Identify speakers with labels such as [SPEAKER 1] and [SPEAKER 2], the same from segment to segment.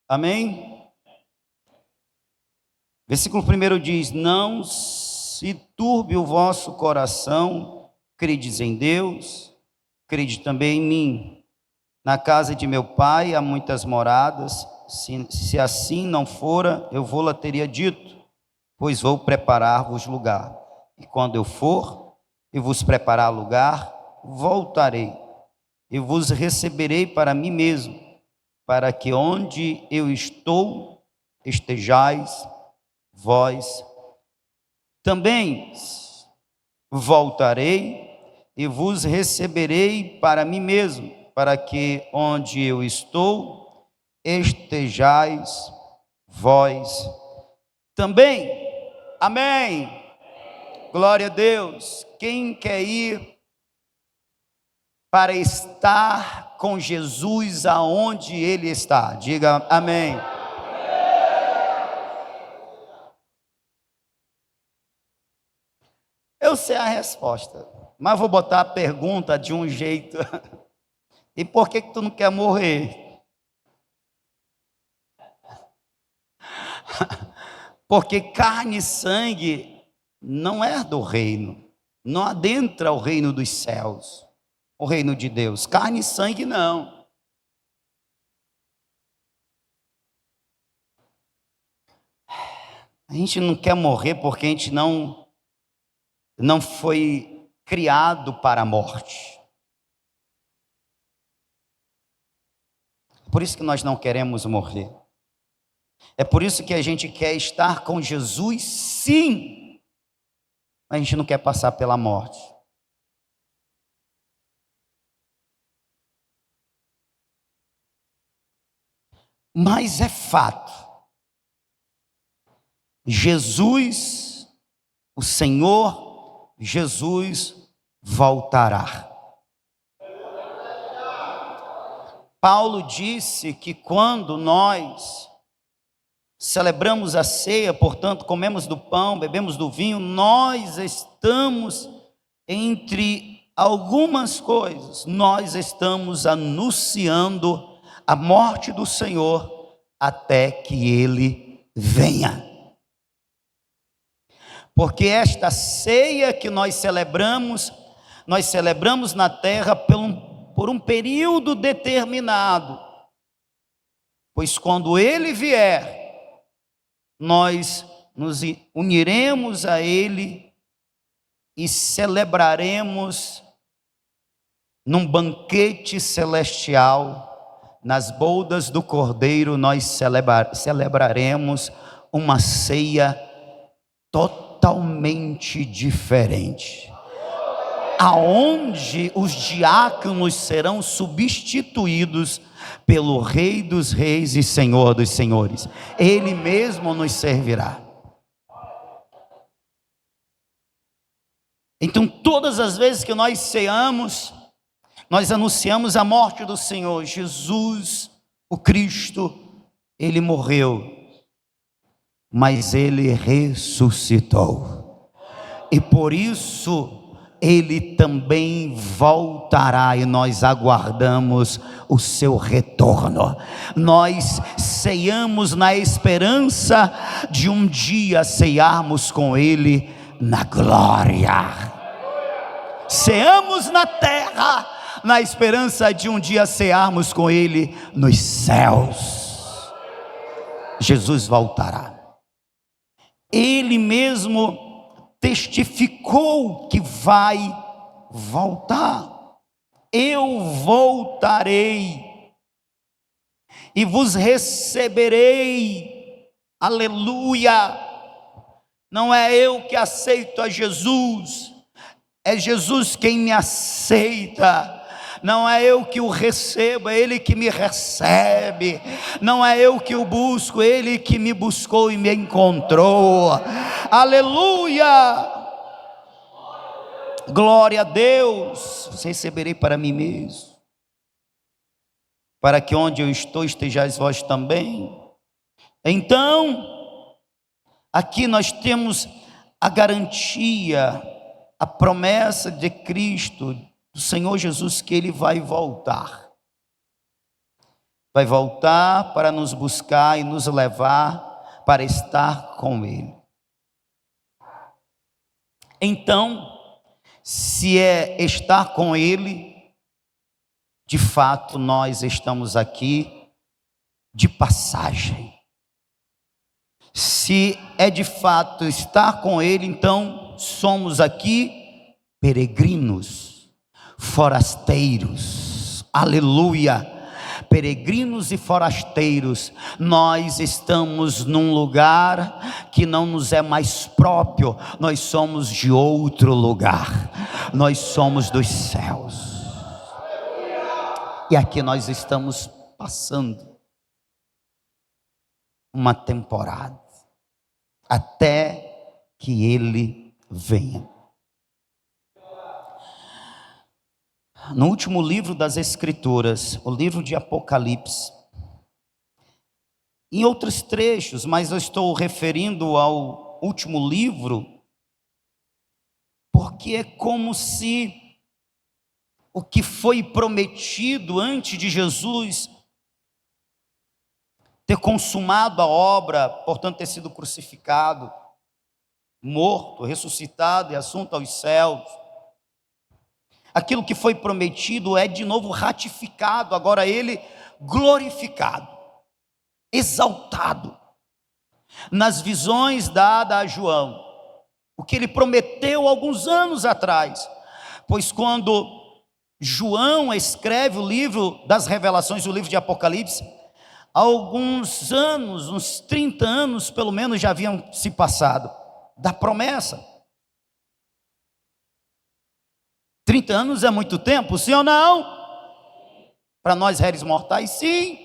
[SPEAKER 1] Amém? Versículo 1 diz: não se turbe o vosso coração, credes em Deus, crede também em mim. Na casa de meu pai há muitas moradas, se assim não fora, eu vou-la teria dito, pois vou preparar-vos lugar. E quando eu for e vos preparar lugar, voltarei e vos receberei para mim mesmo, para que onde eu estou, estejais vós também. Voltarei e vos receberei para mim mesmo, para que onde eu estou, estejais vós também. Amém. Glória a Deus. Quem quer ir para estar com Jesus aonde Ele está? Diga amém. Eu sei a resposta, mas vou botar a pergunta de um jeito. E por que tu não quer morrer? Porque carne e sangue não é do reino, não adentra o reino dos céus, o reino de Deus. Carne e sangue não. A gente não quer morrer porque a gente não foi criado para a morte. Por isso que nós não queremos morrer. É por isso que a gente quer estar com Jesus, sim, mas a gente não quer passar pela morte. Mas é fato, Jesus, o Senhor Jesus voltará. Paulo disse que quando nós celebramos a ceia, portanto, comemos do pão, bebemos do vinho, nós estamos, entre algumas coisas, nós estamos anunciando a morte do Senhor até que Ele venha. Porque esta ceia que nós celebramos na terra por um período determinado, pois quando Ele vier, nós nos uniremos a Ele e celebraremos num banquete celestial, nas bodas do Cordeiro, nós celebraremos uma ceia totalmente diferente, aonde os diáconos serão substituídos pelo Rei dos Reis e Senhor dos Senhores. Ele mesmo nos servirá. Então, todas as vezes que nós ceamos, nós anunciamos a morte do Senhor. Jesus, o Cristo, Ele morreu, mas Ele ressuscitou. E por isso Ele também voltará, e nós aguardamos o seu retorno. Nós ceiamos na esperança de um dia cearmos com Ele na glória. Ceamos na terra na esperança de um dia cearmos com Ele nos céus. Jesus voltará. Ele mesmo testificou que vai voltar. Eu voltarei e vos receberei. Aleluia. Não é eu que aceito a Jesus, é Jesus quem me aceita. Não é eu que o recebo, é Ele que me recebe. Não é eu que o busco, é Ele que me buscou e me encontrou. Aleluia! Glória a Deus. Receberei para mim mesmo, para que onde eu estou estejais vós também. Então, aqui nós temos a garantia, a promessa de Cristo, do Senhor Jesus, que Ele vai voltar vai voltar para nos buscar e nos levar para estar com Ele. Então, se é estar com Ele, de fato nós estamos aqui de passagem. Se é de fato estar com Ele, então somos aqui peregrinos, forasteiros, aleluia, peregrinos e forasteiros. Nós estamos num lugar que não nos é mais próprio, nós somos de outro lugar, nós somos dos céus, e aqui nós estamos passando uma temporada, até que Ele venha. No último livro das Escrituras, o livro de Apocalipse, em outros trechos, mas eu estou referindo ao último livro, porque é como se o que foi prometido antes de Jesus ter consumado a obra, portanto ter sido crucificado, morto, ressuscitado e assunto aos céus, aquilo que foi prometido é de novo ratificado, agora Ele glorificado, exaltado, nas visões dadas a João, o que Ele prometeu alguns anos atrás, pois quando João escreve o livro das revelações, o livro de Apocalipse, há alguns anos, uns 30 anos pelo menos já haviam se passado da promessa. 30 anos é muito tempo, sim ou não? Para nós réis mortais, sim.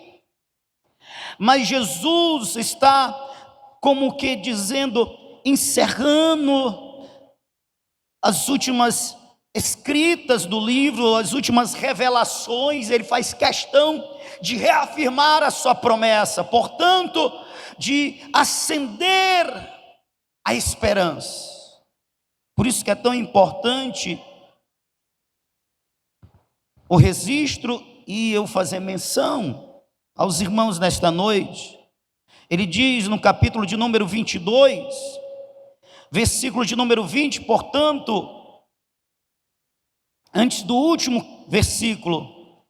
[SPEAKER 1] Mas Jesus está como que dizendo, encerrando as últimas escritas do livro, as últimas revelações. Ele faz questão de reafirmar a sua promessa, portanto, de acender a esperança. Por isso que é tão importante o registro e eu fazer menção aos irmãos nesta noite. Ele diz no capítulo de número 22, versículo de número 20, portanto, antes do último versículo,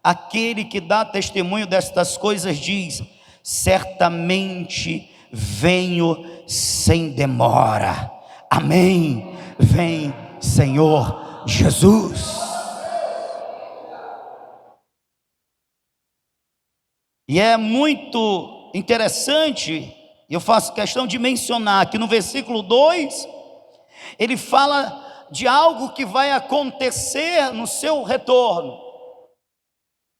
[SPEAKER 1] aquele que dá testemunho destas coisas diz: certamente venho sem demora. Amém. Vem, Senhor Jesus. E é muito interessante, eu faço questão de mencionar que no versículo 2, ele fala de algo que vai acontecer no seu retorno.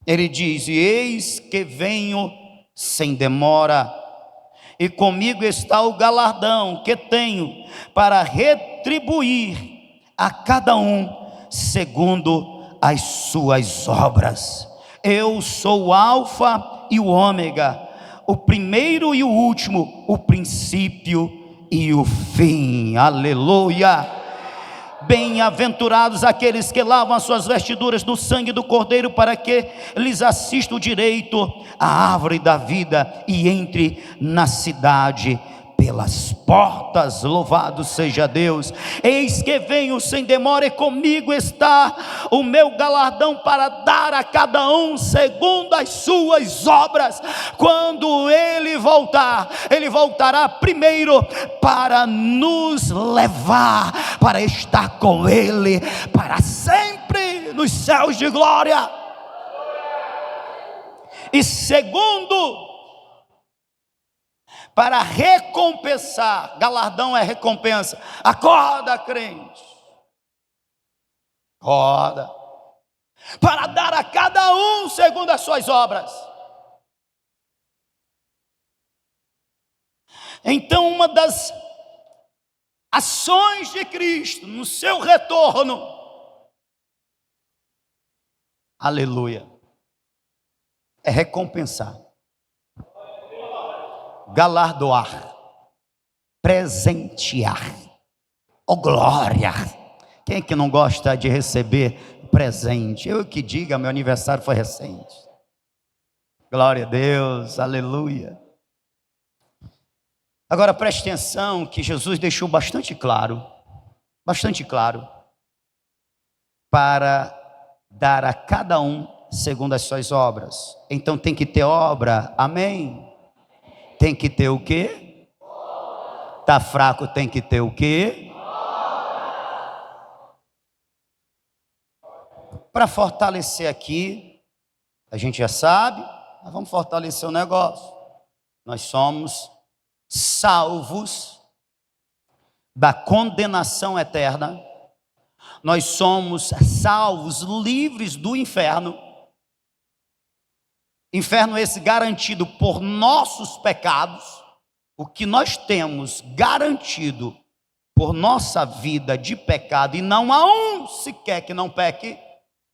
[SPEAKER 1] Ele diz: e eis que venho sem demora, e comigo está o galardão que tenho para retribuir a cada um segundo as suas obras. Eu sou o Alfa e o Ômega, o primeiro e o último, o princípio e o fim. Aleluia! Bem-aventurados aqueles que lavam as suas vestiduras no sangue do Cordeiro, para que lhes assista o direito à árvore da vida e entre na cidade pelas portas. Louvado seja Deus. Eis que venho sem demora, e comigo está o meu galardão para dar a cada um segundo as suas obras. Quando Ele voltar, Ele voltará primeiro para nos levar, para estar com Ele para sempre nos céus de glória. E segundo, para recompensar. Galardão é recompensa. Acorda, crente, acorda, para dar a cada um segundo as suas obras. Então, uma das ações de Cristo no seu retorno, aleluia, é recompensar, galardoar, presentear. Oh glória! Quem é que não gosta de receber presente? Eu que diga, meu aniversário foi recente. Glória a Deus, aleluia. Agora preste atenção que Jesus deixou bastante claro, para dar a cada um segundo as suas obras. Então tem que ter obra, amém? Tem que ter o quê? Está fraco, tem que ter o quê? Para fortalecer aqui, a gente já sabe, mas vamos fortalecer o negócio. Nós somos salvos da condenação eterna, nós somos salvos, livres do inferno. Inferno esse garantido por nossos pecados. O que nós temos garantido por nossa vida de pecado, e não há um sequer que não peque,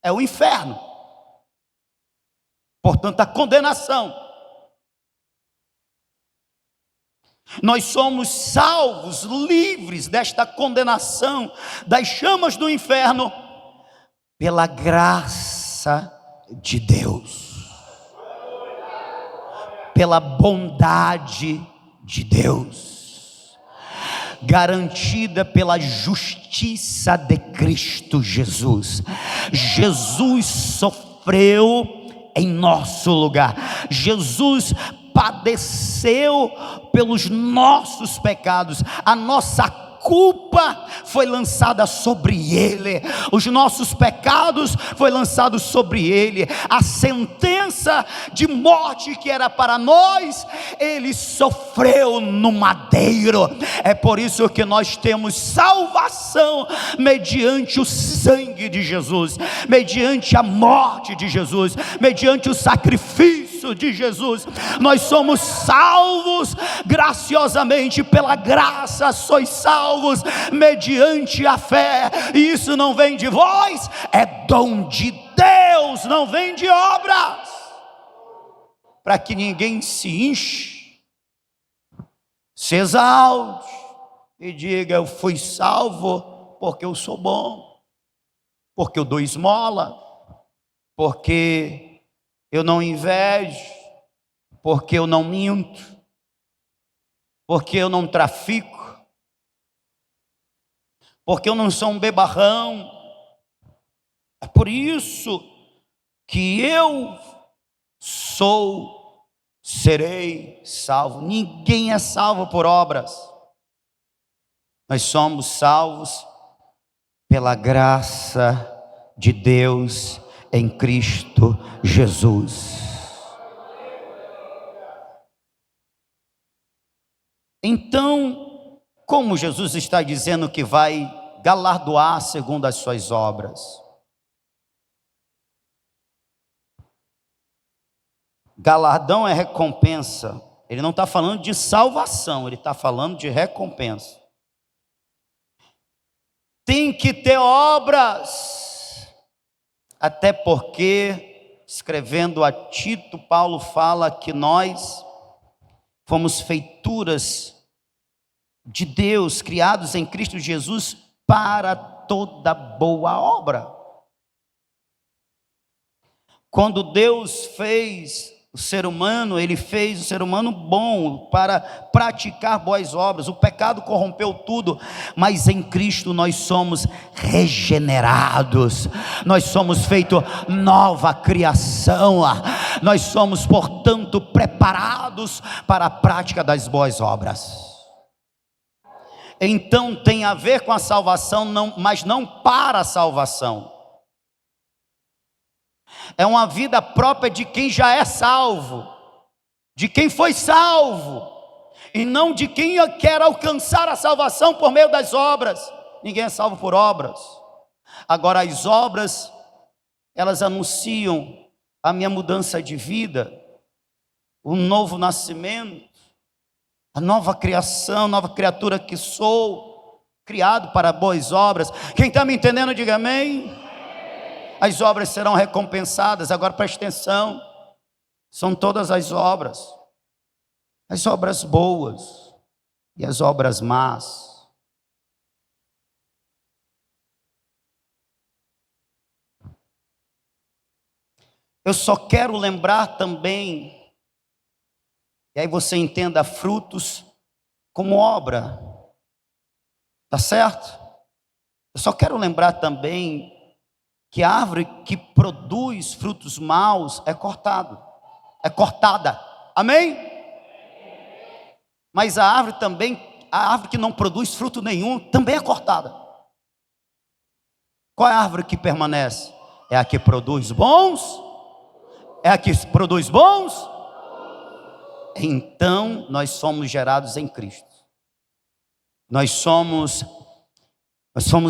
[SPEAKER 1] é o inferno. Portanto, a condenação. Nós somos salvos, livres desta condenação, das chamas do inferno, pela graça de Deus, pela bondade de Deus, garantida pela justiça de Cristo Jesus. Jesus sofreu em nosso lugar, Jesus padeceu pelos nossos pecados, a nossa culpa foi lançada sobre ele, os nossos pecados foi lançado sobre ele, a sentença de morte que era para nós, ele sofreu no madeiro. É por isso que nós temos salvação mediante o sangue de Jesus, mediante a morte de Jesus, mediante o sacrifício de Jesus. Nós somos salvos graciosamente, pela graça sois salvos mediante a fé, e isso não vem de vós, é dom de Deus, não vem de obras, para que ninguém se enche, se exalte e diga: eu fui salvo porque eu sou bom, porque eu dou esmola, porque eu não invejo, porque eu não minto, porque eu não trafico, porque eu não sou um bebarrão. É por isso que eu serei salvo. Ninguém é salvo por obras, nós somos salvos pela graça de Deus em Cristo Jesus. Então, como Jesus está dizendo que vai galardoar segundo as suas obras? Galardão é recompensa. Ele não está falando de salvação, ele está falando de recompensa. Tem que ter obras, até porque, escrevendo a Tito, Paulo fala que nós fomos feituras de Deus, criados em Cristo Jesus para toda boa obra. Quando Deus fez o ser humano, Ele fez o ser humano bom para praticar boas obras. O pecado corrompeu tudo, mas em Cristo nós somos regenerados, nós somos feito nova criação, nós somos, portanto, preparados para a prática das boas obras. Então tem a ver com a salvação, mas não para a salvação. É uma vida própria de quem já é salvo, de quem foi salvo, e não de quem quer alcançar a salvação por meio das obras. Ninguém é salvo por obras. Agora, as obras, elas anunciam a minha mudança de vida, o novo nascimento, a nova criação, nova criatura que sou, criado para boas obras. Quem está me entendendo, diga amém. As obras serão recompensadas. Agora preste atenção, são todas as obras boas e as obras más. Eu só quero lembrar também, e aí você entenda frutos como obra, tá certo? Eu só quero lembrar também que a árvore que produz frutos maus é cortada, amém? Mas a árvore também, a árvore que não produz fruto nenhum, também é cortada. Qual é a árvore que permanece? É a que produz bons? É a que produz bons? Então nós somos gerados em Cristo. Nós somos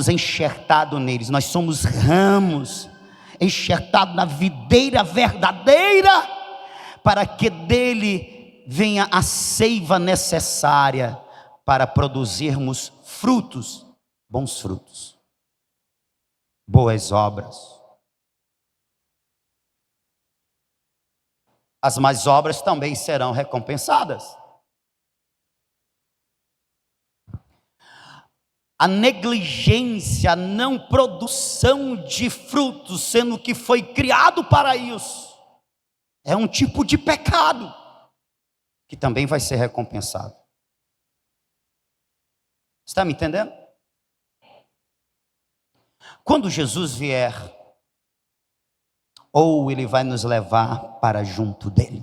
[SPEAKER 1] enxertados neles, nós somos ramos enxertados na videira verdadeira, para que dele venha a seiva necessária para produzirmos frutos, bons frutos, boas obras. As más obras também serão recompensadas. A negligência, a não produção de frutos, sendo que foi criado para isso, é um tipo de pecado, que também vai ser recompensado. Está me entendendo? Quando Jesus vier, ou Ele vai nos levar para junto dEle.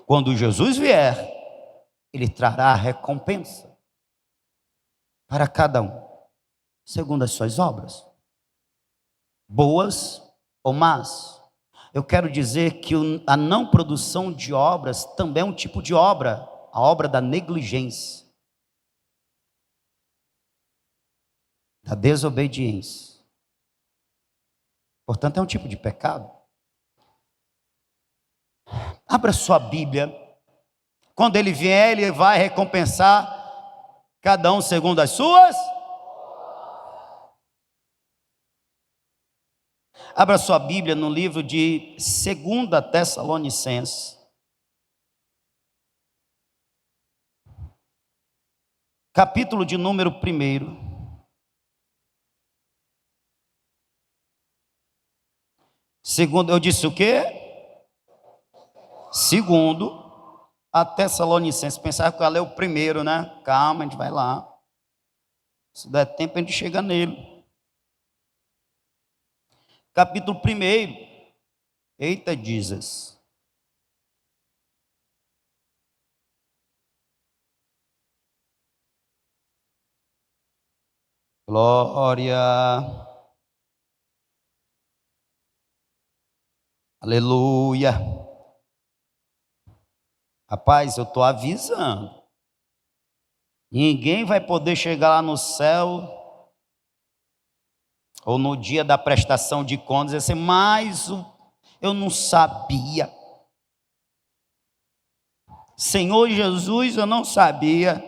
[SPEAKER 1] Quando Jesus vier, Ele trará a recompensa para cada um, segundo as suas obras, boas ou más. Eu quero dizer que a não produção de obras também é um tipo de obra, a obra da negligência, da desobediência. Portanto, é um tipo de pecado. Abra sua Bíblia. Quando Ele vier, Ele vai recompensar cada um segundo as suas. Abra sua Bíblia no livro de 2 Tessalonicenses, capítulo de número 1. Segundo, eu disse o quê? 2 a Tessalonicenses. Pensava que eu ia ler o primeiro, né? Calma, a gente vai lá. Se der tempo, a gente chega nele. Capítulo 1. Eita, Jesus. Glória. Aleluia. Rapaz, eu estou avisando. Ninguém vai poder chegar lá no céu, ou no dia da prestação de contas, e dizer assim, mas eu não sabia. Senhor Jesus, eu não sabia.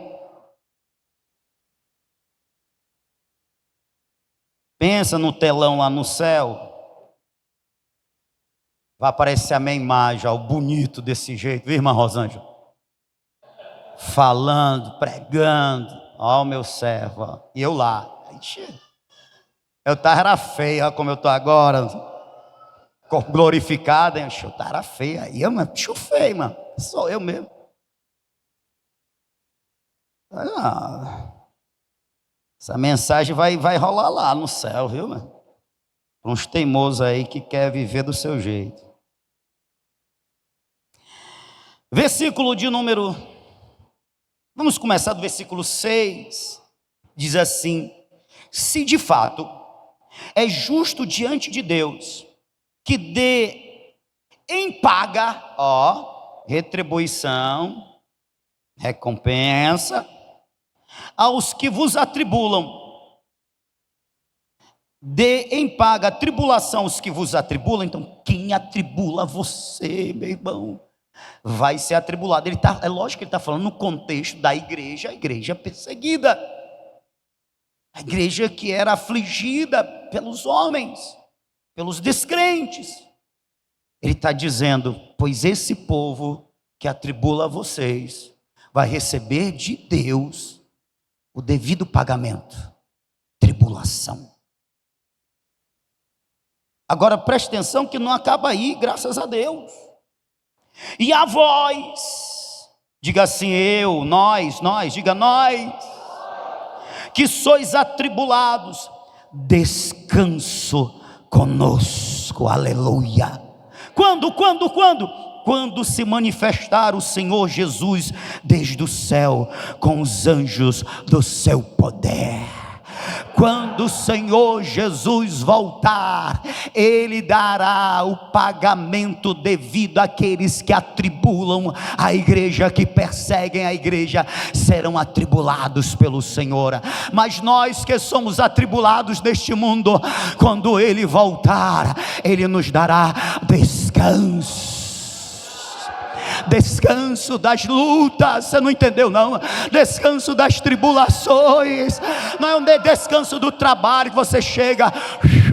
[SPEAKER 1] Pensa no telão lá no céu. Vai aparecer a minha imagem, ó, bonito desse jeito, viu, irmã Rosângela? Falando, pregando, ó, meu servo, ó. E eu lá. Eu era feio, ó, como eu estou agora, corpo glorificado, hein? Eu era feio, aí eu, mano, bicho feio, mano, sou eu mesmo. Essa mensagem vai rolar lá no céu, viu, mano? Para uns teimosos aí que quer viver do seu jeito. Versículo de número, vamos começar do versículo 6, diz assim: se de fato é justo diante de Deus, que dê em paga, ó, retribuição, recompensa, aos que vos atribulam, dê em paga a tribulação aos que vos atribulam. Então, quem atribula você, meu irmão, vai ser atribulado. É lógico que ele está falando no contexto da igreja, a igreja perseguida, a igreja que era afligida pelos homens, pelos descrentes. Ele está dizendo, pois esse povo que atribula vocês, vai receber de Deus o devido pagamento, tribulação. Agora preste atenção que não acaba aí, graças a Deus. E a vós, diga assim, nós, diga nós, que sois atribulados, descanso conosco, aleluia. Quando? Quando se manifestar o Senhor Jesus desde o céu, com os anjos do seu poder. Quando o Senhor Jesus voltar, Ele dará o pagamento devido àqueles que atribulam a igreja, que perseguem a igreja, serão atribulados pelo Senhor. Mas nós que somos atribulados neste mundo, quando Ele voltar, Ele nos dará descanso. Descanso das lutas, você não entendeu não? Descanso das tribulações, não é um descanso do trabalho que você chega,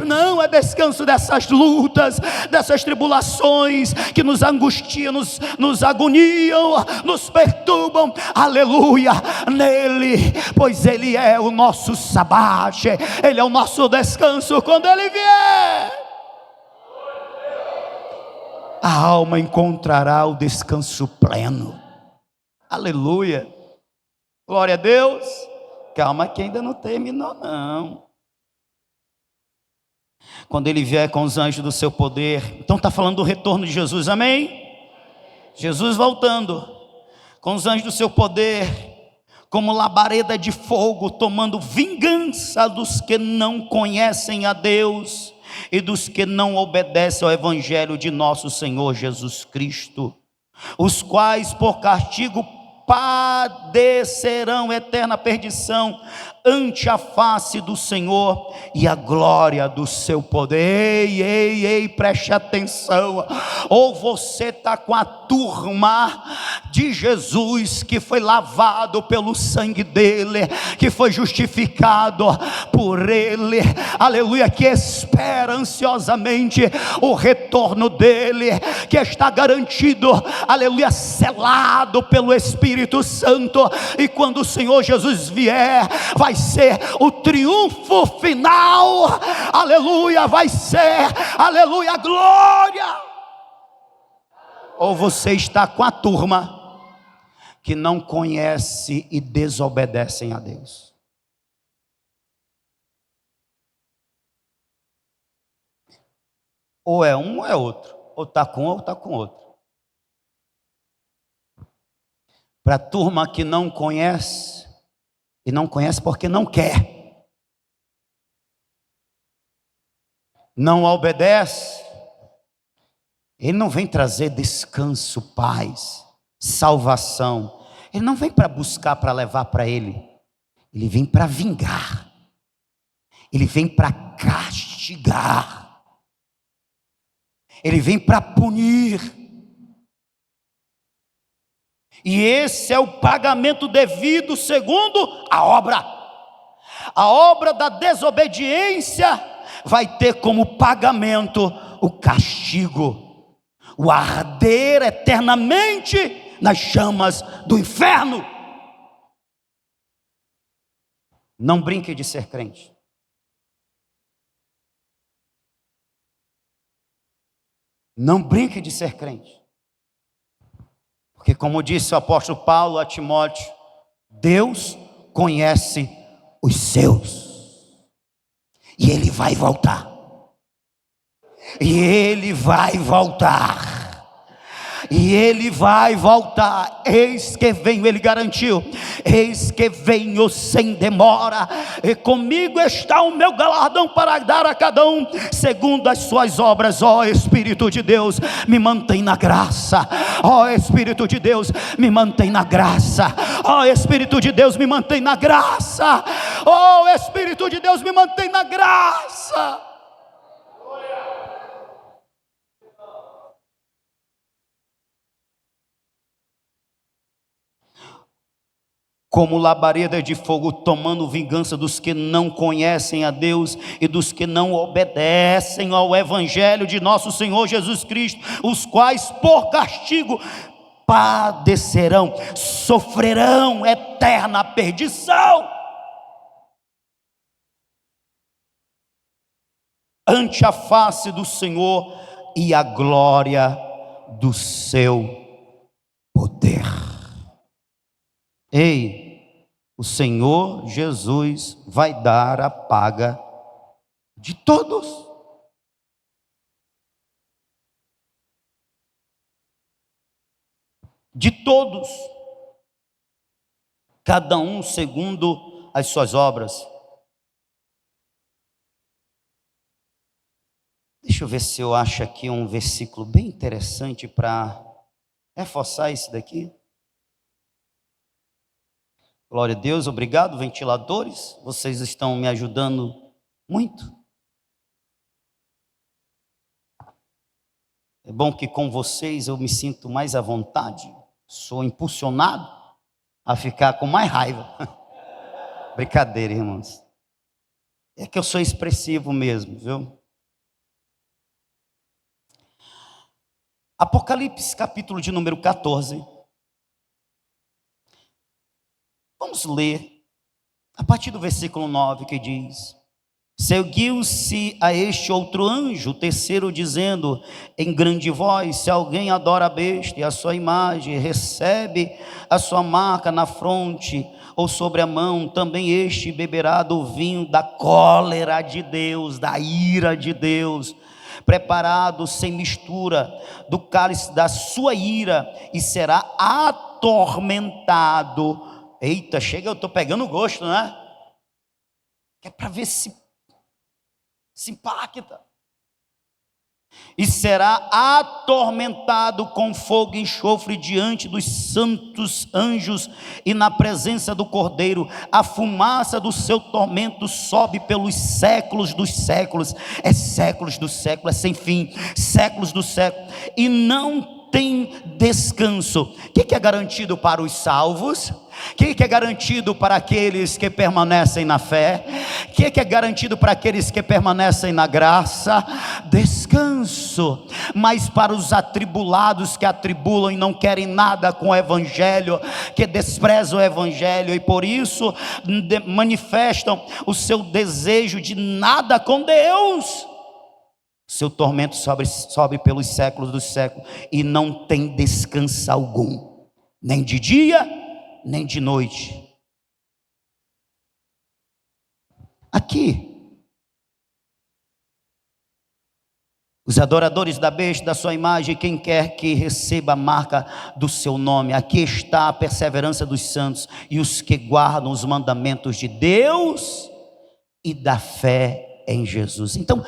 [SPEAKER 1] não, é descanso dessas lutas, dessas tribulações que nos angustiam, nos agoniam, nos perturbam, aleluia, nele, pois Ele é o nosso sabate, Ele é o nosso descanso. Quando Ele vier, a alma encontrará o descanso pleno, aleluia, glória a Deus. Calma que ainda não terminou não. Quando Ele vier com os anjos do seu poder, então está falando do retorno de Jesus, amém? Jesus voltando, com os anjos do seu poder, como labareda de fogo, tomando vingança dos que não conhecem a Deus e dos que não obedecem ao evangelho de nosso Senhor Jesus Cristo, os quais por castigo padecerão eterna perdição ante a face do Senhor e a glória do seu poder. Ei, preste atenção. Ou você está com a turma de Jesus, que foi lavado pelo sangue dele, que foi justificado por ele, aleluia, que espera ansiosamente o retorno dele, que está garantido, aleluia, selado pelo Espírito Santo, e quando o Senhor Jesus vier, vai ser o triunfo final, aleluia, vai ser, aleluia, glória. Ou você está com a turma que não conhece e desobedecem a Deus. Ou é um ou é outro, ou está com um ou está com outro. Para a turma que não conhece, e não conhece porque não quer, não obedece, Ele não vem trazer descanso, paz, salvação. Ele não vem para buscar, para levar para Ele. Ele vem para vingar. Ele vem para castigar. Ele vem para punir. E esse é o pagamento devido segundo a obra. A obra da desobediência vai ter como pagamento o castigo, o arder eternamente nas chamas do inferno. Não brinque de ser crente. Não brinque de ser crente. Porque como disse o apóstolo Paulo a Timóteo, Deus conhece os seus. E Ele vai voltar. E Ele vai voltar. E Ele vai voltar. Eis que venho, Ele garantiu, eis que venho sem demora, e comigo está o meu galardão para dar a cada um segundo as suas obras. Ó Espírito de Deus, me mantém na graça. Ó Espírito de Deus, me mantém na graça. Ó Espírito de Deus, me mantém na graça. Ó Espírito de Deus, me mantém na graça. Como labareda de fogo, tomando vingança dos que não conhecem a Deus e dos que não obedecem ao evangelho de nosso Senhor Jesus Cristo, os quais por castigo padecerão, sofrerão eterna perdição. ante a face do Senhor e a glória do seu poder. Ei, o Senhor Jesus vai dar a paga de todos. De todos. Cada um segundo as suas obras. Deixa eu ver se eu acho aqui um versículo bem interessante para reforçar isso daqui. Glória a Deus, obrigado, ventiladores, vocês estão me ajudando muito. É bom que com vocês eu me sinto mais à vontade, sou impulsionado a ficar com mais raiva. Brincadeira, irmãos. É que eu sou expressivo mesmo, viu? Apocalipse, capítulo de número 14. Vamos ler a partir do versículo 9, que diz: seguiu-se a este outro anjo, o terceiro, dizendo em grande voz: se alguém adora a besta e a sua imagem, recebe a sua marca na fronte ou sobre a mão, também este beberá do vinho da cólera de Deus, da ira de Deus, preparado sem mistura, do cálice da sua ira, e será atormentado. Eita, chega, eu estou pegando gosto, né? Que é para ver se impacta. E será atormentado com fogo e enxofre diante dos santos anjos e na presença do Cordeiro. A fumaça do seu tormento sobe pelos séculos dos séculos. É séculos do século, é sem fim, séculos do século, e não tem descanso. O que é garantido para os salvos? O que é garantido para aqueles que permanecem na fé? O que é garantido para aqueles que permanecem na graça? Descanso. Mas para os atribulados que atribulam e não querem nada com o Evangelho, que desprezam o Evangelho e por isso manifestam o seu desejo de nada com Deus, seu tormento sobe pelos séculos dos séculos e não tem descanso algum, nem de dia nem de noite. Aqui, os adoradores da besta, da sua imagem, quem quer que receba a marca do seu nome. Aqui está a perseverança dos santos e os que guardam os mandamentos de Deus e da fé em Jesus. Então,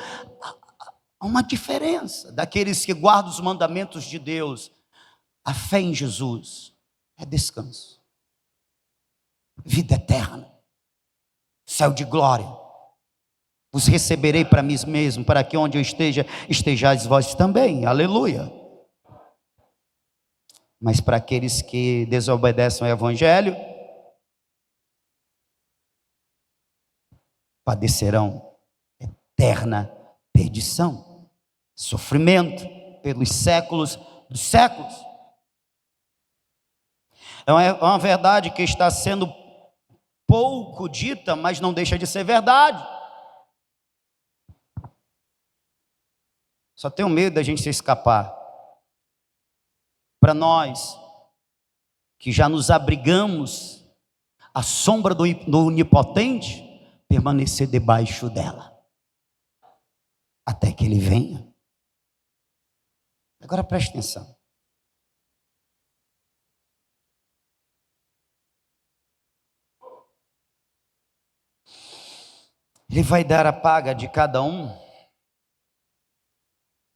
[SPEAKER 1] há uma diferença daqueles que guardam os mandamentos de Deus. A fé em Jesus é descanso, vida eterna, céu de glória. Vos receberei para mim mesmo, para que onde eu esteja, estejais vós também. Aleluia. Mas para aqueles que desobedecem ao Evangelho, padecerão eterna perdição, sofrimento pelos séculos dos séculos. É uma verdade que está sendo pouco dita, mas não deixa de ser verdade. Só tenho medo da gente se escapar. Para nós, que já nos abrigamos à sombra do Onipotente, permanecer debaixo dela, até que Ele venha. Agora preste atenção. Ele vai dar a paga de cada um.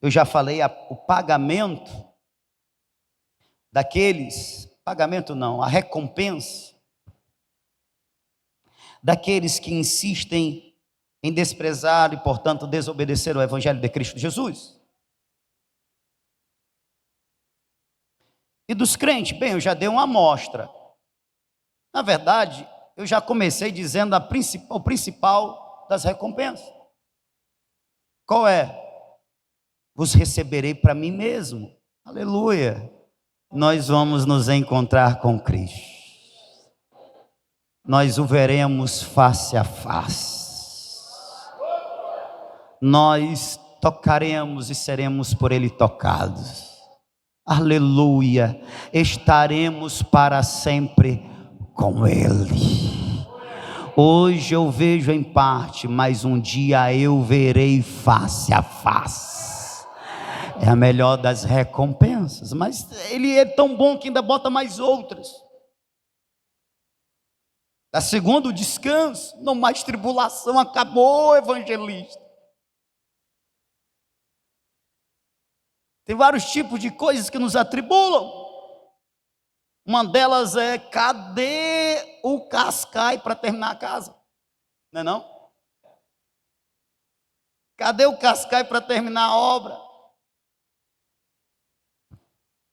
[SPEAKER 1] Eu já falei, o pagamento daqueles, pagamento não, a recompensa daqueles que insistem em desprezar e, portanto, desobedecer o Evangelho de Cristo Jesus. E dos crentes, bem, eu já dei uma amostra. Na verdade, eu já comecei dizendo o principal das recompensas. Qual é? Vos receberei para mim mesmo. Aleluia. Nós vamos nos encontrar com Cristo. Nós o veremos face a face. nós tocaremos e seremos por Ele tocados. Aleluia, estaremos para sempre com Ele. Hoje eu vejo em parte, mas um dia eu verei face a face. É a melhor das recompensas, mas Ele é tão bom que ainda bota mais outras. A segundo descanso, não mais tribulação, acabou, evangelista. Tem vários tipos de coisas que nos atribulam. Uma delas é: cadê o cascai para terminar a casa? Não é não? Cadê o cascai para terminar a obra?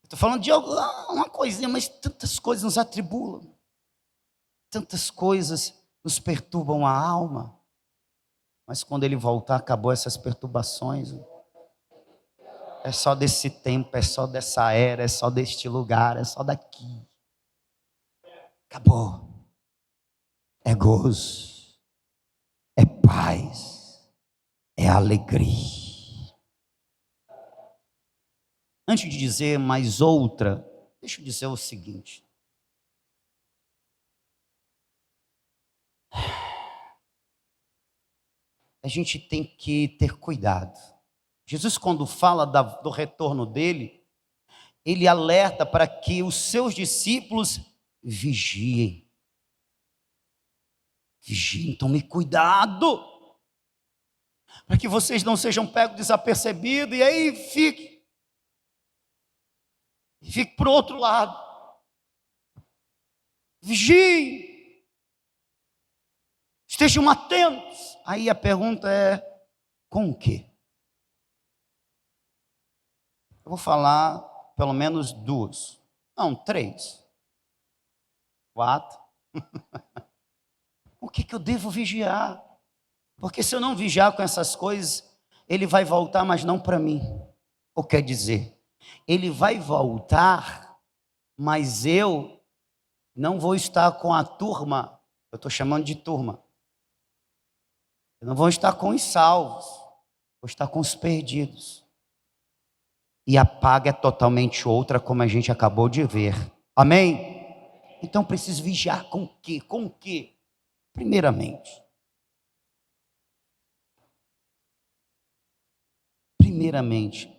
[SPEAKER 1] Estou falando de uma coisinha, mas tantas coisas nos atribulam. Tantas coisas nos perturbam a alma. Mas quando Ele voltar, acabou essas perturbações. É só desse tempo, é só dessa era, é só deste lugar, é só daqui. Acabou. É gozo, é paz, é alegria. Antes de dizer mais outra, deixa eu dizer o seguinte. A gente tem que ter cuidado. Jesus, quando fala do retorno dele, ele alerta para que os seus discípulos vigiem. Vigiem, tome cuidado, para que vocês não sejam pegos desapercebidos e aí fique para o outro lado. Vigiem, estejam atentos. Aí a pergunta é: com o quê? Eu vou falar pelo menos 2, não, 3, 4. O que eu devo vigiar? Porque se eu não vigiar com essas coisas, ele vai voltar, mas não para mim. Ou quer dizer, ele vai voltar, mas eu não vou estar com a turma. Eu estou chamando de turma. Eu não vou estar com os salvos, vou estar com os perdidos. E a paga é totalmente outra, como a gente acabou de ver. Amém? Então preciso vigiar com o quê? Com o quê? Primeiramente,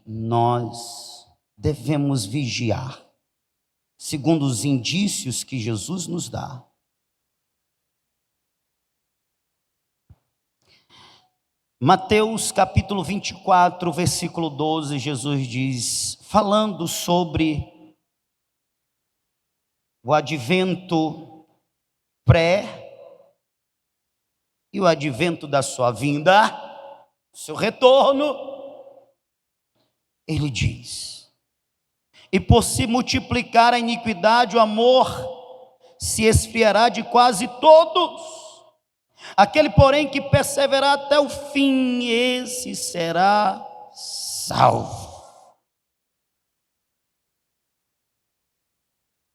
[SPEAKER 1] nós devemos vigiar, segundo os indícios que Jesus nos dá. Mateus capítulo 24, versículo 12, Jesus diz, falando sobre o advento pré e o advento da sua vinda, seu retorno, ele diz: e por se multiplicar a iniquidade, o amor se esfriará de quase todos. Aquele, porém, que perseverar até o fim, esse será salvo.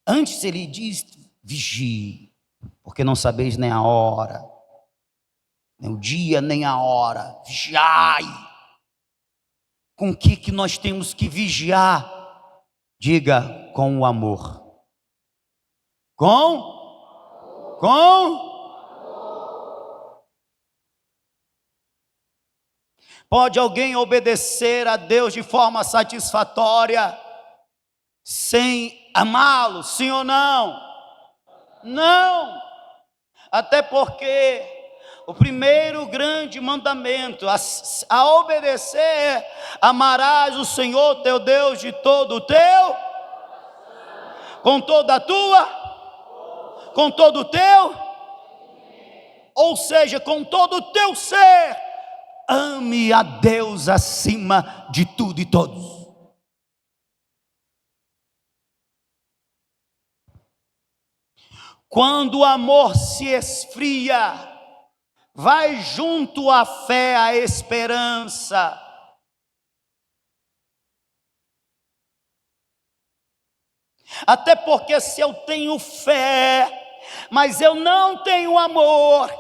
[SPEAKER 1] Antes ele diz: vigie, porque não sabeis nem a hora, nem o dia, nem a hora. Vigiai. Com o que nós temos que vigiar? Diga: com o amor. Com? Pode alguém obedecer a Deus de forma satisfatória sem amá-lo, sim ou não? Não. Até porque o primeiro grande mandamento a obedecer é: amarás o Senhor teu Deus de todo o teu, com toda a tua, com todo o teu, ou seja, com todo o teu ser. Ame a Deus acima de tudo e todos. Quando o amor se esfria, vai junto à fé, à esperança. Até porque se eu tenho fé, mas eu não tenho amor,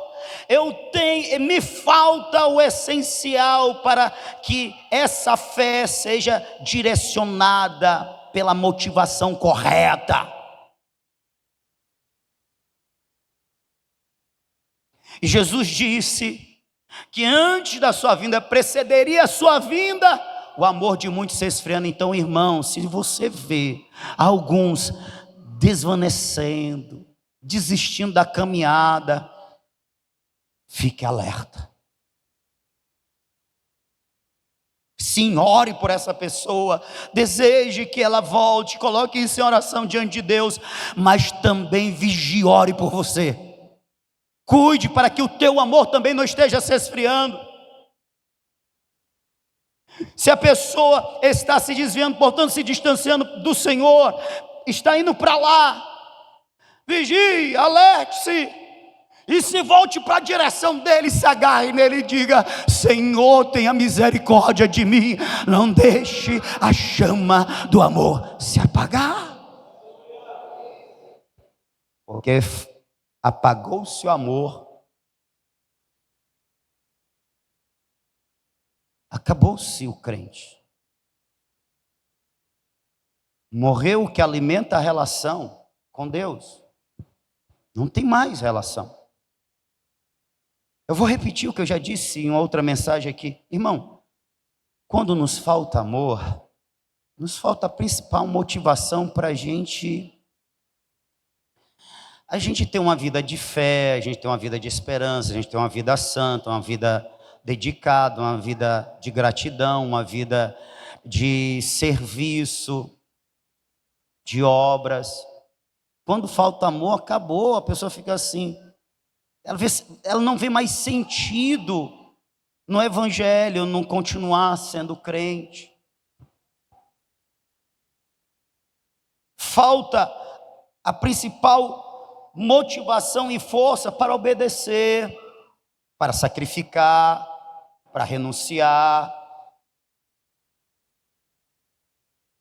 [SPEAKER 1] me falta o essencial para que essa fé seja direcionada pela motivação correta. E Jesus disse que antes da sua vinda, precederia a sua vinda, o amor de muitos se esfriando. Então, irmão, se você vê alguns desvanecendo, desistindo da caminhada, fique alerta. Sim, ore por essa pessoa, deseje que ela volte, coloque isso em oração diante de Deus, mas também vigie, ore por você. Cuide para que o teu amor também não esteja se esfriando. Se a pessoa está se desviando, portanto se distanciando do Senhor, está indo para lá, vigie, alerte-se, e se volte para a direção dele, se agarre nele e diga: Senhor, tenha misericórdia de mim, não deixe a chama do amor se apagar, porque apagou-se o amor, acabou-se o crente, morreu o que alimenta a relação com Deus, não tem mais relação. Eu vou repetir o que eu já disse em outra mensagem aqui. Irmão, quando nos falta amor, nos falta a principal motivação para a gente ter uma vida de fé, a gente ter uma vida de esperança, a gente ter uma vida santa, uma vida dedicada, uma vida de gratidão, uma vida de serviço, de obras. Quando falta amor, acabou, a pessoa fica assim. Ela não vê mais sentido no evangelho, não continuar sendo crente. Falta a principal motivação e força para obedecer, para sacrificar, para renunciar,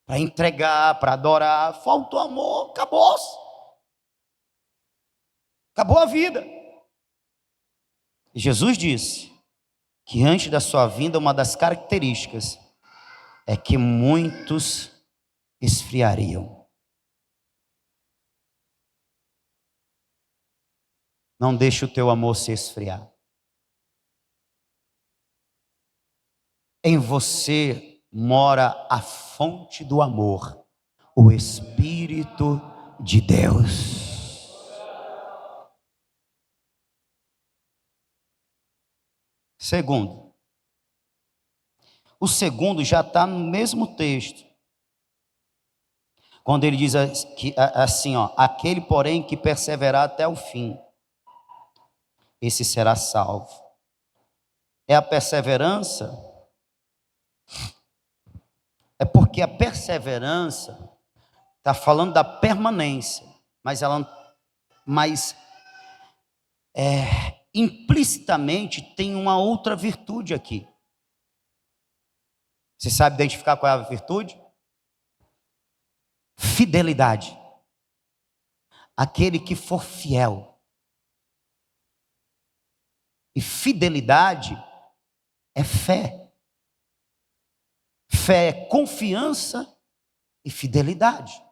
[SPEAKER 1] para entregar, para adorar. Falta o amor, acabou-se. Acabou a vida. E Jesus disse que antes da sua vinda, uma das características é que muitos esfriariam. Não deixe o teu amor se esfriar. Em você mora a fonte do amor, o Espírito de Deus. Segundo, o segundo já está no mesmo texto, quando ele diz assim, aquele porém que perseverar até o fim, esse será salvo. É a perseverança, é porque a perseverança está falando da permanência, mas implicitamente tem uma outra virtude aqui. Você sabe identificar qual é a virtude? Fidelidade. Aquele que for fiel. E fidelidade é fé. Fé é confiança e fidelidade.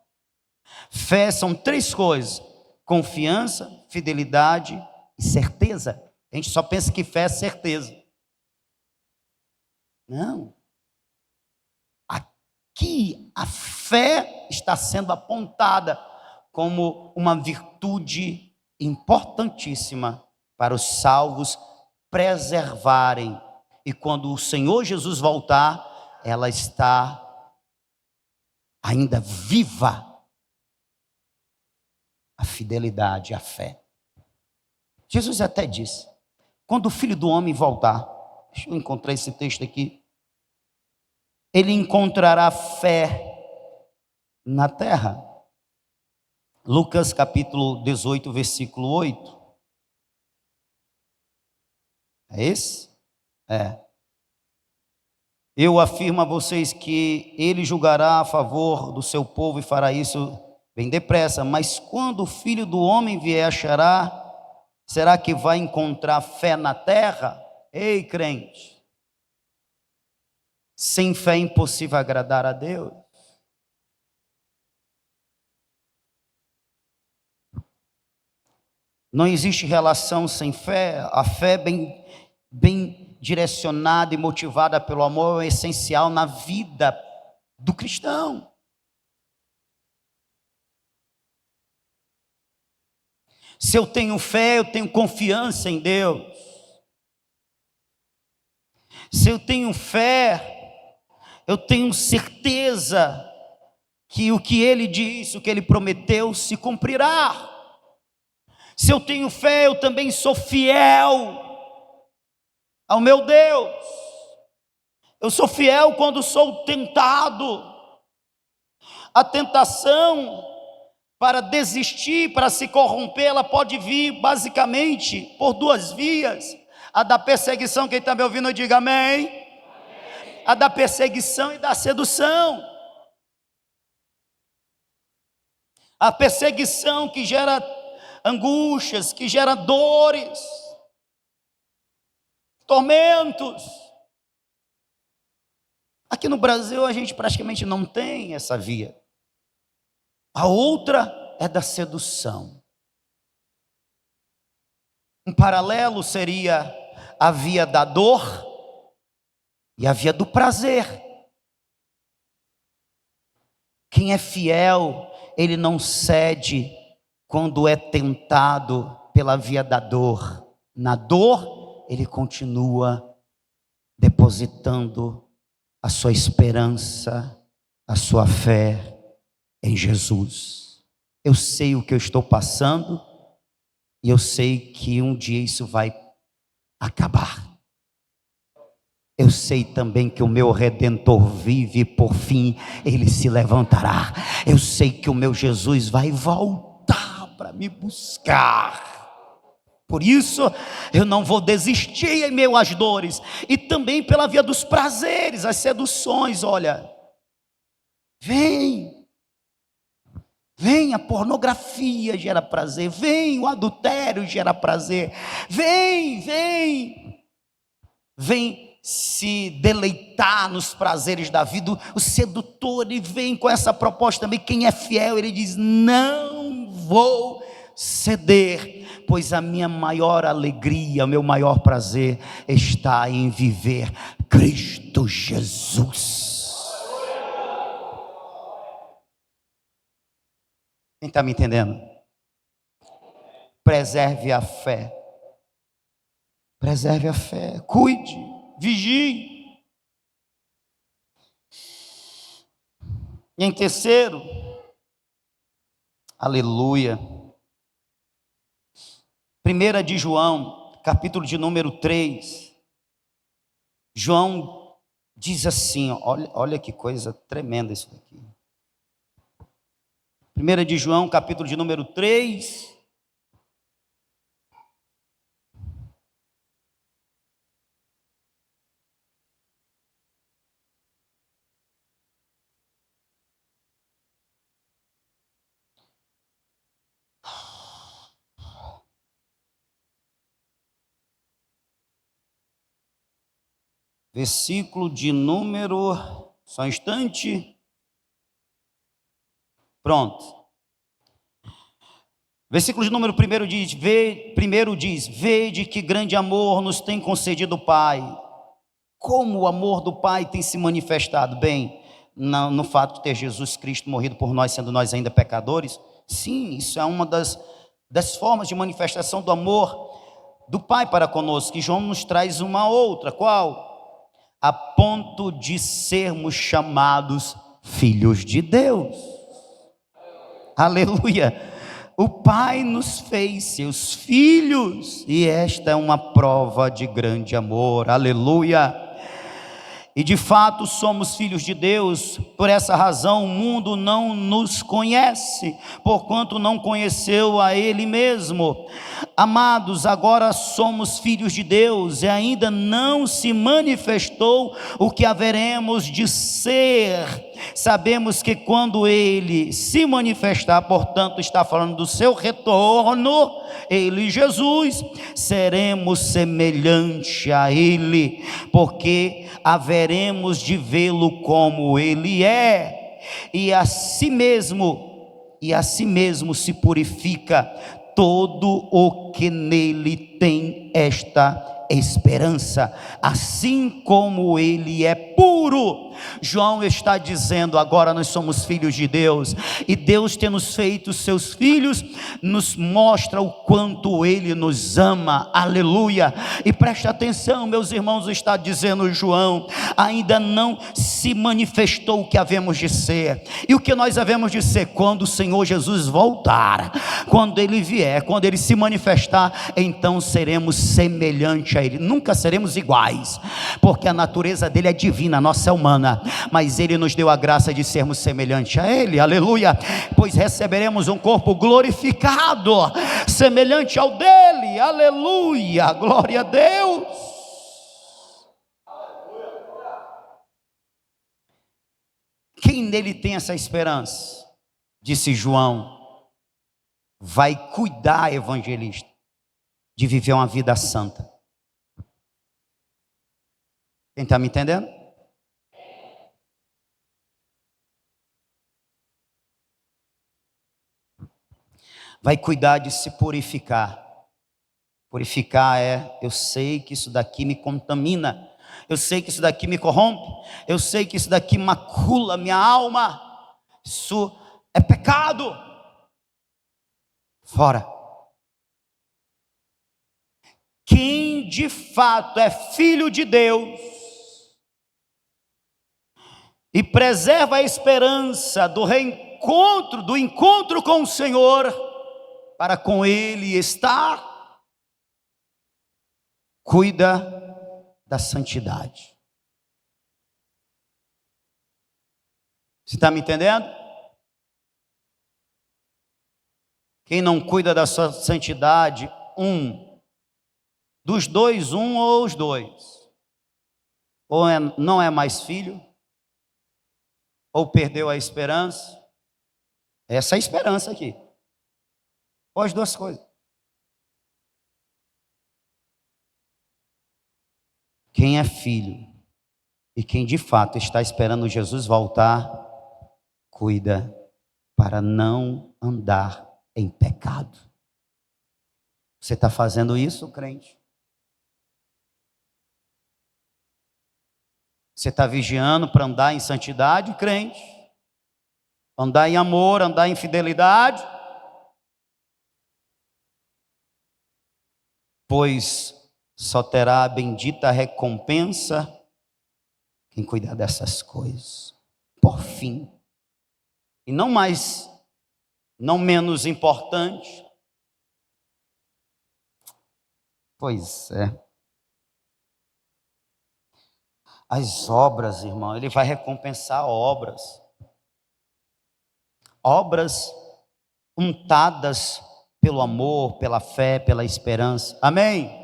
[SPEAKER 1] Fé são três coisas: confiança, fidelidade e certeza. A gente só pensa que fé é certeza. Não. Aqui a fé está sendo apontada como uma virtude importantíssima para os salvos preservarem. E quando o Senhor Jesus voltar, ela está ainda viva. A fidelidade, a fé. Jesus até disse, quando o Filho do Homem voltar, deixa eu encontrar esse texto aqui, ele encontrará fé na terra. Lucas capítulo 18, versículo 8. É esse? É. Eu afirmo a vocês que ele julgará a favor do seu povo e fará isso bem depressa, mas quando o Filho do Homem vier, achará Será que vai encontrar fé na terra? Ei, crente, sem fé é impossível agradar a Deus. Não existe relação sem fé. A fé bem direcionada e motivada pelo amor é essencial na vida do cristão. Se eu tenho fé, eu tenho confiança em Deus. Se eu tenho fé, eu tenho certeza que o que Ele disse, o que Ele prometeu, se cumprirá. Se eu tenho fé, eu também sou fiel ao meu Deus. Eu sou fiel quando sou tentado. A tentação para desistir, para se corromper, ela pode vir basicamente por duas vias. A da perseguição, quem está me ouvindo, diga amém. Amém. A da perseguição e da sedução. A perseguição que gera angústias, que gera dores, tormentos. Aqui no Brasil a gente praticamente não tem essa via. A outra é da sedução. Um paralelo seria a via da dor e a via do prazer. Quem é fiel, ele não cede quando é tentado pela via da dor. Na dor, ele continua depositando a sua esperança, a sua fé em Jesus. Eu sei o que eu estou passando e eu sei que um dia isso vai acabar. Eu sei também que o meu Redentor vive, por fim ele se levantará. Eu sei que o meu Jesus vai voltar para me buscar. Por isso eu não vou desistir em meio às dores. E também pela via dos prazeres, as seduções. Olha, vem a pornografia gera prazer, vem o adultério gera prazer, vem se deleitar nos prazeres da vida. O sedutor, ele vem com essa proposta também. Quem é fiel, ele diz: não vou ceder, pois a minha maior alegria, o meu maior prazer está em viver Cristo Jesus. Quem está me entendendo? Preserve a fé. Preserve a fé. Cuide, vigie. E em terceiro, aleluia, 1 de João, capítulo de número 3. João diz assim, olha que coisa tremenda isso aqui. 1 de João, capítulo de número 3. Versículo de número, só um instante. Pronto. Versículo de número 1 diz: vede que grande amor nos tem concedido o Pai. Como o amor do Pai tem se manifestado? Bem, no fato de ter Jesus Cristo morrido por nós, sendo nós ainda pecadores. Sim, isso é uma das formas de manifestação do amor do Pai para conosco. E João nos traz uma outra, qual? A ponto de sermos chamados filhos de Deus. Aleluia. O Pai nos fez seus filhos, e esta é uma prova de grande amor. Aleluia. E de fato somos filhos de Deus. Por essa razão o mundo não nos conhece, porquanto não conheceu a Ele mesmo. Amados, agora somos filhos de Deus e ainda não se manifestou o que haveremos de ser. Sabemos que quando Ele se manifestar, portanto está falando do seu retorno, Ele, Jesus, seremos semelhante a Ele, porque haveremos de vê-lo como Ele é, e a si mesmo se purifica todo o que nele tem esta esperança, assim como ele é puro. João está dizendo, agora nós somos filhos de Deus, e Deus tem nos feito seus filhos, nos mostra o quanto ele nos ama, aleluia. E preste atenção, meus irmãos, está dizendo João, ainda não se manifestou o que havemos de ser, e o que nós havemos de ser quando o Senhor Jesus voltar, quando ele vier, quando ele se manifestar, então seremos semelhantes a ele. Nunca seremos iguais, porque a natureza dele é divina, a nossa é humana, mas ele nos deu a graça de sermos semelhantes a ele, aleluia, pois receberemos um corpo glorificado, semelhante ao dele, aleluia, glória a Deus. Quem nele tem essa esperança, disse João, vai cuidar, evangelista, de viver uma vida santa. Quem está me entendendo? Vai cuidar de se purificar. Purificar é, eu sei que isso daqui me contamina, eu sei que isso daqui me corrompe, eu sei que isso daqui macula minha alma, isso é pecado. Fora. Quem de fato é filho de Deus e preserva a esperança do reencontro, do encontro com o Senhor, para com Ele estar, cuida da santidade. Você está me entendendo? Quem não cuida da sua santidade, dos dois, ou os dois, ou não é mais filho, ou perdeu a esperança. Essa é a esperança aqui, ou as duas coisas. Quem é filho e quem de fato está esperando Jesus voltar, cuida para não andar em pecado. Você está fazendo isso, crente? Você está vigiando para andar em santidade, crente? Andar em amor, andar em fidelidade? Pois só terá a bendita recompensa quem cuidar dessas coisas. Por fim, e não menos importante, pois é, as obras, irmão, ele vai recompensar obras untadas pelo amor, pela fé, pela esperança, amém?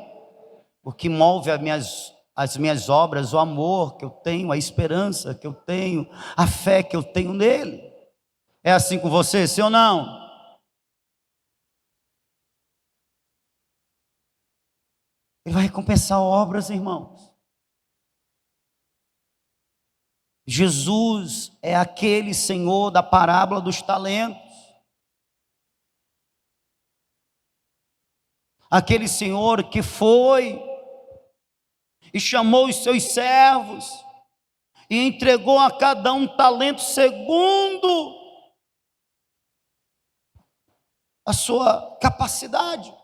[SPEAKER 1] O que move as minhas obras, o amor que eu tenho, a esperança que eu tenho, a fé que eu tenho nele. É assim com você, sim ou não? Ele vai recompensar obras, irmãos. Jesus é aquele Senhor da parábola dos talentos. Aquele Senhor que foi e chamou os seus servos e entregou a cada um talento segundo a sua capacidade,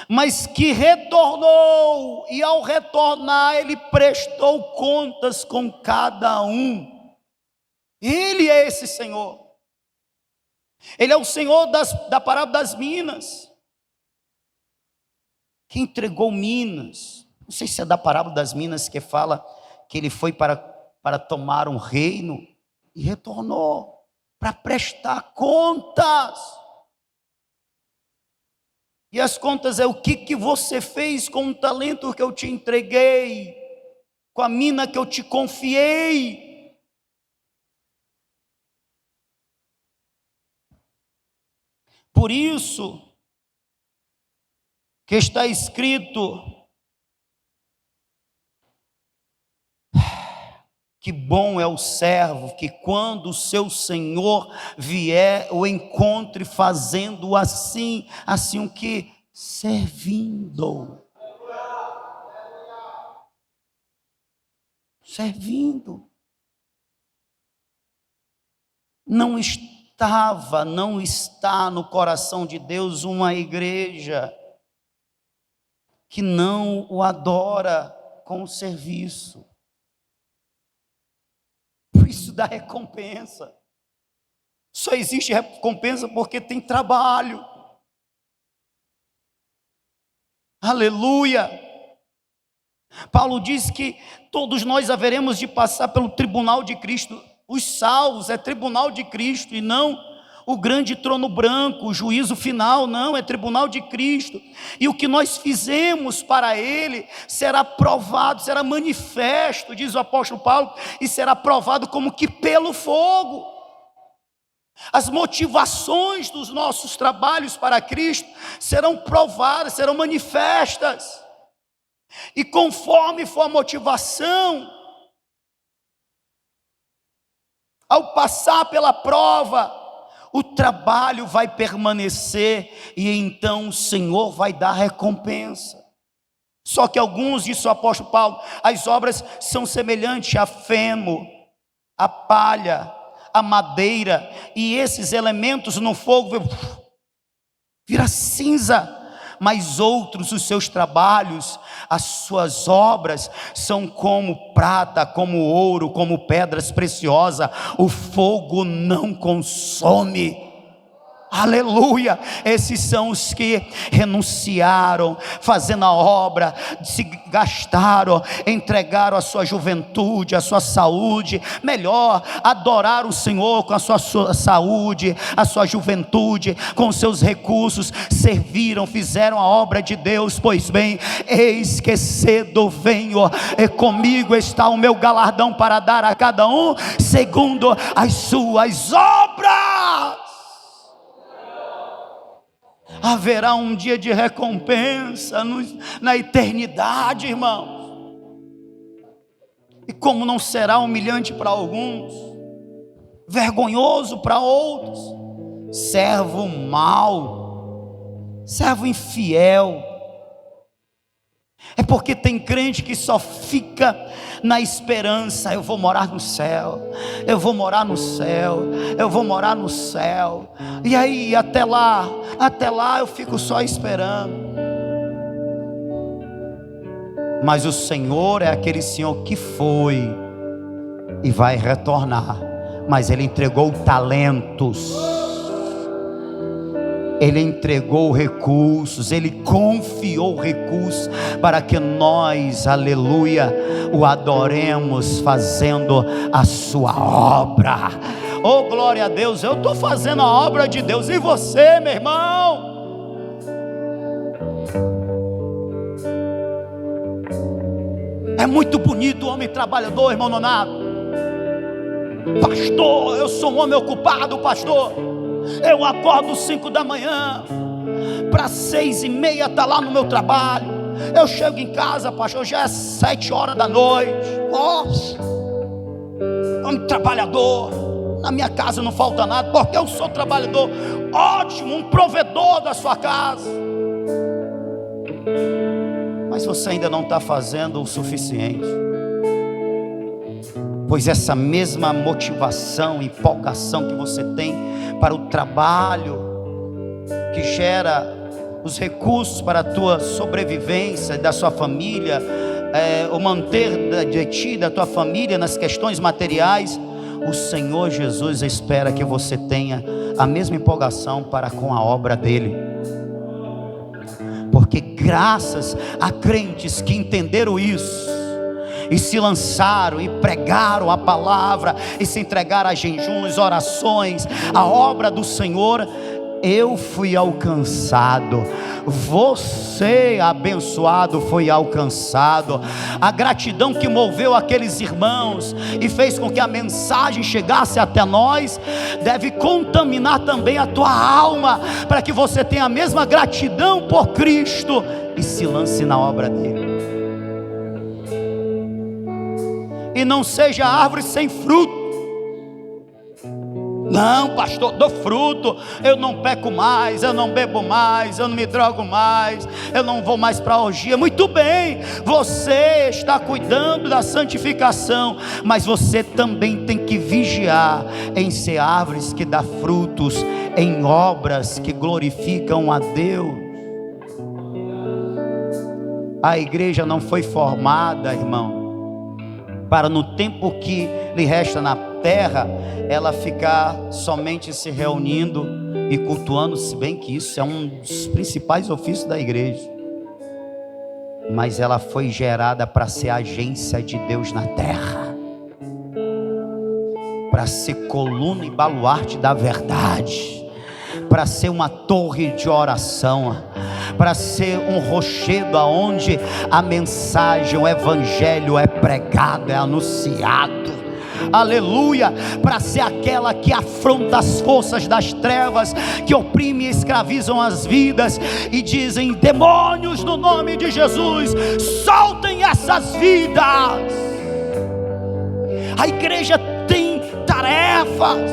[SPEAKER 1] mas que retornou, e ao retornar ele prestou contas com cada um. Ele é esse Senhor. Ele é o Senhor da parábola das minas, que entregou minas. Não sei se é da parábola das minas que fala que ele foi para tomar um reino e retornou para prestar contas. E as contas é o que você fez com o talento que eu te entreguei, com a mina que eu te confiei. Por isso que está escrito: que bom é o servo que, quando o seu senhor vier, o encontre fazendo assim o que? Servindo. Servindo. Não está no coração de Deus uma igreja que não o adora com o serviço. Por isso dá recompensa. Só existe recompensa porque tem trabalho. Aleluia. Paulo diz que todos nós haveremos de passar pelo tribunal de Cristo. Os salvos é tribunal de Cristo e não o grande trono branco, o juízo final, não, é tribunal de Cristo. E o que nós fizemos para Ele será provado, será manifesto, diz o apóstolo Paulo, e será provado como que pelo fogo. As motivações dos nossos trabalhos para Cristo serão provadas, serão manifestas. E conforme for a motivação, ao passar pela prova, o trabalho vai permanecer e então o Senhor vai dar recompensa. Só que alguns, disse o apóstolo Paulo, as obras são semelhantes a feno, a palha, a madeira, e esses elementos no fogo vira cinza. Mas outros, os seus trabalhos, as suas obras são como prata, como ouro, como pedras preciosas, o fogo não consome. Aleluia, esses são os que renunciaram, fazendo a obra, se gastaram, entregaram a sua juventude, a sua saúde, melhor, adoraram o Senhor com a sua saúde, a sua juventude, com os seus recursos, serviram, fizeram a obra de Deus. Pois bem, eis que cedo venho, e comigo está o meu galardão para dar a cada um, segundo as suas obras. Haverá um dia de recompensa na eternidade, irmãos. E como não será humilhante para alguns, vergonhoso para outros, servo mau, servo infiel. É porque tem crente que só fica na esperança: eu vou morar no céu, eu vou morar no céu, eu vou morar no céu. E aí até lá eu fico só esperando. Mas o Senhor é aquele Senhor que foi e vai retornar. Mas Ele entregou talentos, Ele entregou recursos, Ele confiou recursos para que nós, aleluia, o adoremos fazendo a sua obra. Oh, glória a Deus, eu estou fazendo a obra de Deus. E você, meu irmão? É muito bonito o homem trabalhador, irmão Nonato. Pastor, eu sou um homem ocupado, pastor. Eu acordo 5 da manhã, para 6:30 estar lá no meu trabalho. Eu chego em casa, pastor, já é 7 horas da noite. Nossa, homem trabalhador. Na minha casa não falta nada, porque eu sou trabalhador. Ótimo, um provedor da sua casa. Mas você ainda não está fazendo o suficiente. Pois essa mesma motivação, empolgação que você tem para o trabalho, que gera os recursos para a tua sobrevivência, da sua família, o manter de ti, da tua família nas questões materiais, o Senhor Jesus espera que você tenha a mesma empolgação para com a obra dele. Porque graças a crentes que entenderam isso e se lançaram e pregaram a palavra e se entregaram a jejuns, orações, a obra do Senhor, eu fui alcançado, você, abençoado, foi alcançado. A gratidão que moveu aqueles irmãos e fez com que a mensagem chegasse até nós, deve contaminar também a tua alma, para que você tenha a mesma gratidão por Cristo e se lance na obra dele. E não seja árvore sem fruto. Não, pastor, dou fruto, eu não peco mais, eu não bebo mais, eu não me drogo mais, eu não vou mais para a orgia. Muito bem, você está cuidando da santificação, mas você também tem que vigiar em ser árvores que dão frutos, em obras que glorificam a Deus. A igreja não foi formada, irmão, para no tempo que lhe resta na terra, ela ficar somente se reunindo e cultuando, se bem que isso é um dos principais ofícios da igreja, mas ela foi gerada para ser agência de Deus na terra, para ser coluna e baluarte da verdade, para ser uma torre de oração, para ser um rochedo aonde a mensagem, o evangelho é pregado, é anunciado. Aleluia, para ser aquela que afronta as forças das trevas, que oprimem e escravizam as vidas, e dizem: demônios, no nome de Jesus, soltem essas vidas. A igreja tem tarefas,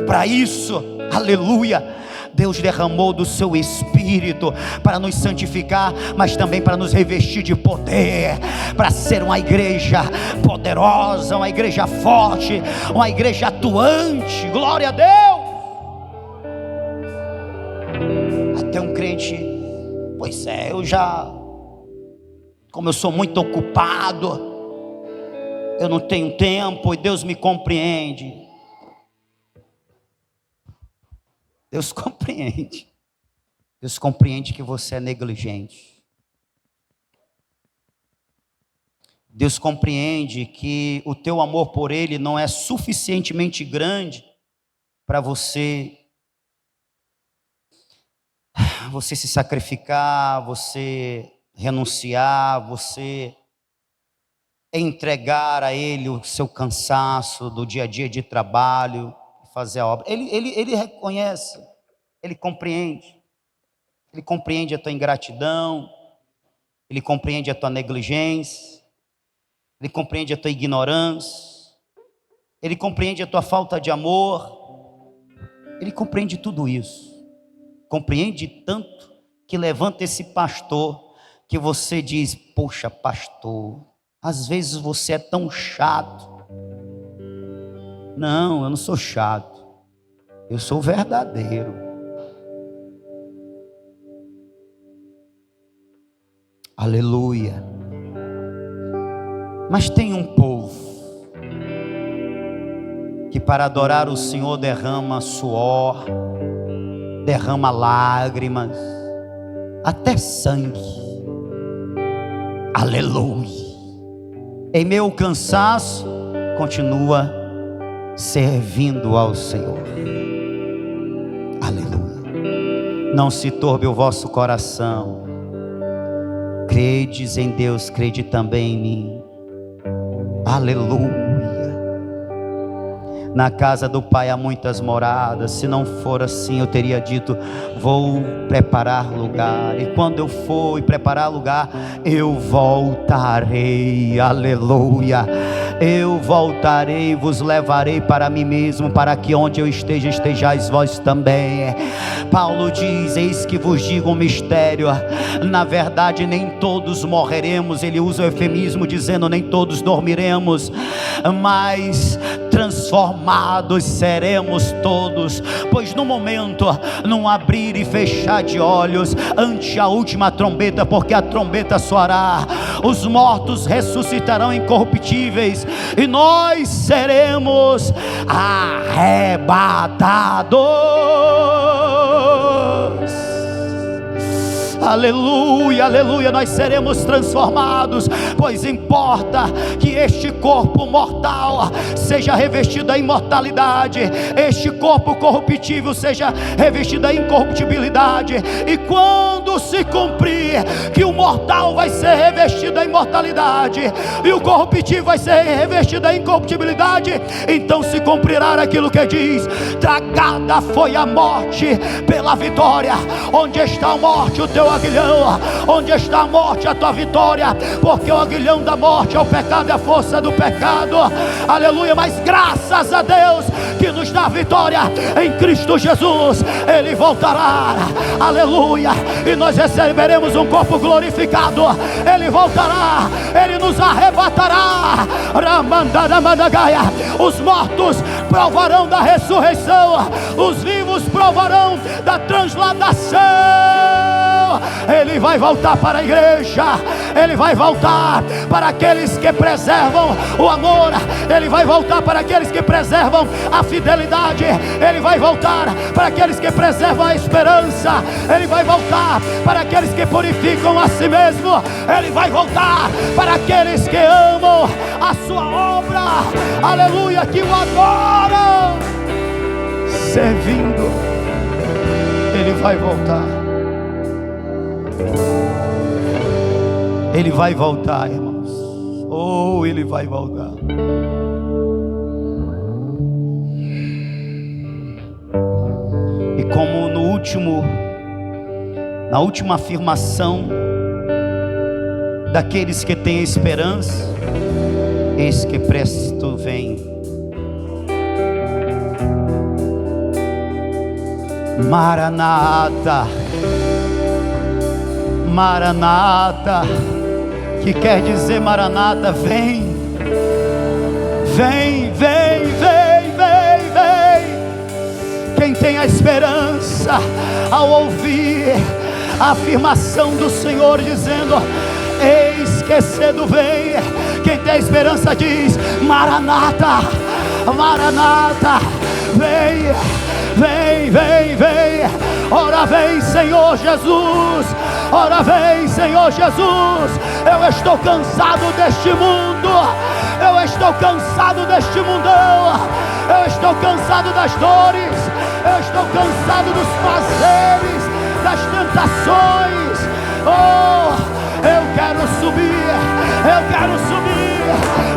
[SPEAKER 1] para isso, aleluia, Deus derramou do seu Espírito para nos santificar, mas também para nos revestir de poder, para ser uma igreja poderosa, uma igreja forte, uma igreja atuante. Glória a Deus. Até um crente: pois é, como eu sou muito ocupado, eu não tenho tempo, e Deus me compreende. Deus compreende. Deus compreende que você é negligente. Deus compreende que o teu amor por Ele não é suficientemente grande para você se sacrificar, você renunciar, você entregar a Ele o seu cansaço do dia a dia de trabalho, fazer a obra. Ele reconhece, Ele compreende a tua ingratidão, Ele compreende a tua negligência, Ele compreende a tua ignorância, Ele compreende a tua falta de amor, Ele compreende tudo isso, compreende tanto que levanta esse pastor, que você diz: poxa, pastor, às vezes você é tão chato. Não, eu não sou chato, eu sou verdadeiro. Aleluia. Mas tem um povo que para adorar o Senhor derrama suor, derrama lágrimas, até sangue. Aleluia. Em meu cansaço, continua servindo ao Senhor. Aleluia. Não se turbe o vosso coração. Credes em Deus, crede também em mim. Aleluia. Na casa do Pai há muitas moradas. Se não for assim, eu teria dito: vou preparar lugar, e quando eu for e preparar lugar, eu voltarei. Aleluia. Eu voltarei e vos levarei para mim mesmo, para que onde eu esteja, estejais vós também. Paulo diz: eis que vos digo um mistério. Na verdade, nem todos morreremos. Ele usa o eufemismo dizendo: nem todos dormiremos, mas transformados seremos todos. Pois no momento, num abrir e fechar de olhos, ante a última trombeta, porque a trombeta soará, os mortos ressuscitarão incorruptíveis, e nós seremos arrebatados. Aleluia, aleluia, nós seremos transformados, pois importa que este corpo mortal seja revestido da imortalidade, este corpo corruptível seja revestido da incorruptibilidade. E quando se cumprir que o mortal vai ser revestido da imortalidade e o corruptível vai ser revestido da incorruptibilidade, então se cumprirá aquilo que diz: tragada foi a morte pela vitória. Onde está a morte, o teu aguilhão? Onde está a morte, a tua vitória? Porque o aguilhão da morte é o pecado e a força do pecado. Aleluia. Mas graças a Deus que nos dá vitória em Cristo Jesus. Ele voltará, aleluia, e nós receberemos um corpo glorificado. Ele voltará, Ele nos arrebatará. Os mortos provarão da ressurreição, os vivos provarão da transladação. Ele vai voltar para a igreja, Ele vai voltar para aqueles que preservam o amor, Ele vai voltar para aqueles que preservam a fidelidade, Ele vai voltar para aqueles que preservam a esperança, Ele vai voltar para aqueles que purificam a si mesmo, Ele vai voltar para aqueles que amam a sua obra, aleluia, que o adoram, servindo. Ele vai voltar. Ele vai voltar, irmãos. Oh, Ele vai voltar. E como na última afirmação daqueles que têm esperança, eis que presto vem. Maranata, Maranata, que quer dizer Maranata, vem, vem, vem, vem, vem, vem. Quem tem a esperança ao ouvir a afirmação do Senhor dizendo: eis que cedo vem. Quem tem a esperança diz: Maranata, Maranata, vem, vem, vem, vem. Ora vem, Senhor Jesus. Ora vem, Senhor Jesus. Eu estou cansado deste mundo. Eu estou cansado deste mundão. Eu estou cansado das dores. Eu estou cansado dos prazeres, das tentações. Oh, eu quero subir. Eu quero subir.